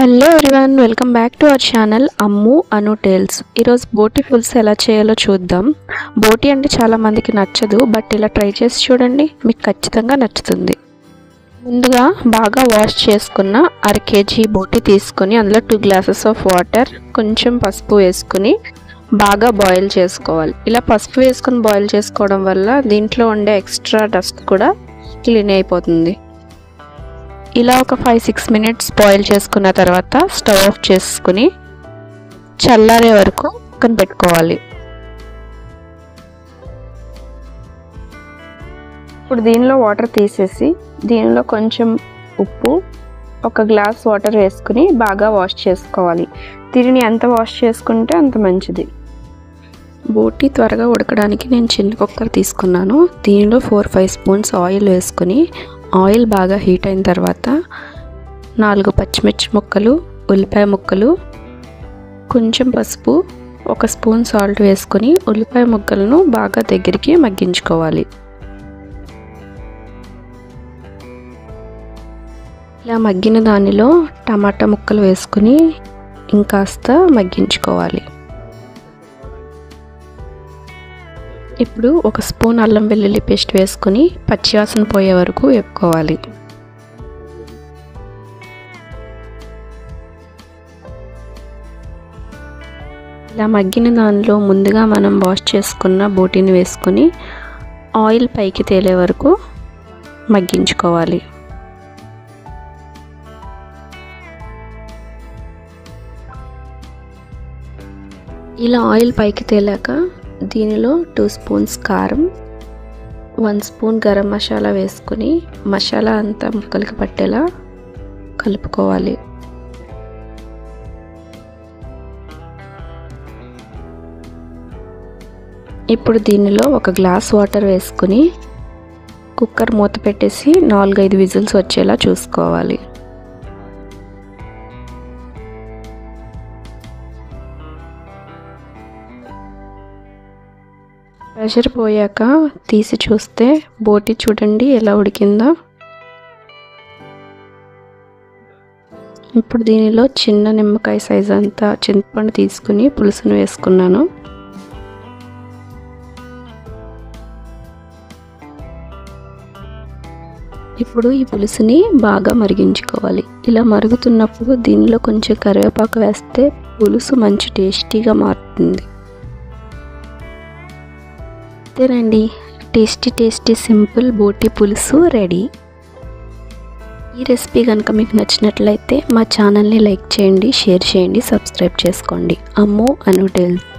Hello everyone, welcome back to our channel Ammu Anu tales. ఈరోజు బోటి పులుసు ఎలా చేయాలో చూద్దాం. బోటి అంటే చాలా మందికి నచ్చదు, బట్ ఇలా ట్రై చేసి చూడండి, మీకు ఖచ్చితంగా నచ్చుతుంది. ముందుగా బాగా వాష్ చేసుకున్న 1/2 kg బోటి తీసుకొని అందులో 2 glasses ఆఫ్ వాటర్, కొంచెం పసుపు వేసుకుని బాగా బాయిల్ చేసుకోవాలి. ఇలా పసుపు వేసుకొని బాయిల్ చేసుకోవడం వల్ల దీంట్లో ఉండే ఎక్స్ట్రా డస్ట్ కూడా క్లీన్ అయిపోతుంది. ఇలా ఒక 5-6 minutes బాయిల్ చేసుకున్న తర్వాత స్టవ్ ఆఫ్ చేసుకుని చల్లారే వరకు పక్కన పెట్టుకోవాలి. ఇప్పుడు దీనిలో వాటర్ తీసేసి దీనిలో కొంచెం ఉప్పు, 1 glass వాటర్ వేసుకుని బాగా వాష్ చేసుకోవాలి. దీనిని ఎంత వాష్ చేసుకుంటే అంత మంచిది. బోటి త్వరగా ఉడకడానికి నేను చిన్న కుక్కర్ తీసుకున్నాను. దీనిలో 4-5 spoons ఆయిల్ వేసుకుని ఆయిల్ బాగా హీట్ అయిన తర్వాత 4 పచ్చిమిర్చి ముక్కలు, ఉల్లిపాయ ముక్కలు, కొంచెం పసుపు, 1 spoon సాల్ట్ వేసుకొని ఉల్లిపాయ ముక్కలను బాగా దగ్గరికి మగ్గించుకోవాలి. ఇలా మగ్గిన దానిలో టమాటా ముక్కలు వేసుకుని ఇంకాస్త మగ్గించుకోవాలి. ఇప్పుడు 1 spoon అల్లం వెల్లుల్లి పేస్ట్ వేసుకొని పచ్చివాసన పోయే వరకు వేపుకోవాలి. ఇలా మగ్గిన దానిలో ముందుగా మనం వాష్ చేసుకున్న బోటిని వేసుకొని ఆయిల్ పైకి తేలే వరకు మగ్గించుకోవాలి. ఇలా ఆయిల్ పైకి తేలాక దీనిలో 2 spoons కారం, 1 spoon గరం మసాలా వేసుకుని మసాలా అంతా ముక్కలకి పట్టేలా కలుపుకోవాలి. ఇప్పుడు దీనిలో 1 glass వాటర్ వేసుకుని కుక్కర్ మూత పెట్టేసి 4-5 విజిల్స్ వచ్చేలా చూసుకోవాలి. ప్రెషర్ పోయాక తీసి చూస్తే బోటి చూడండి ఎలా ఉడికిందో. ఇప్పుడు దీనిలో చిన్న నిమ్మకాయ సైజ్ అంతా చింతపండు తీసుకుని పులుసును వేసుకున్నాను. ఇప్పుడు ఈ పులుసుని బాగా మరిగించుకోవాలి. ఇలా మరుగుతున్నప్పుడు దీనిలో కొంచెం కరివేపాకు వేస్తే పులుసు మంచి టేస్టీగా మారుతుంది. అంతేనండి, టేస్టీ సింపుల్ బోటి పులుసు రెడీ. ఈ రెసిపీ కనుక మీకు నచ్చినట్లయితే మా ఛానల్ని లైక్ చేయండి, షేర్ చేయండి, సబ్స్క్రైబ్ చేసుకోండి. అమ్ము అను టేల్స్.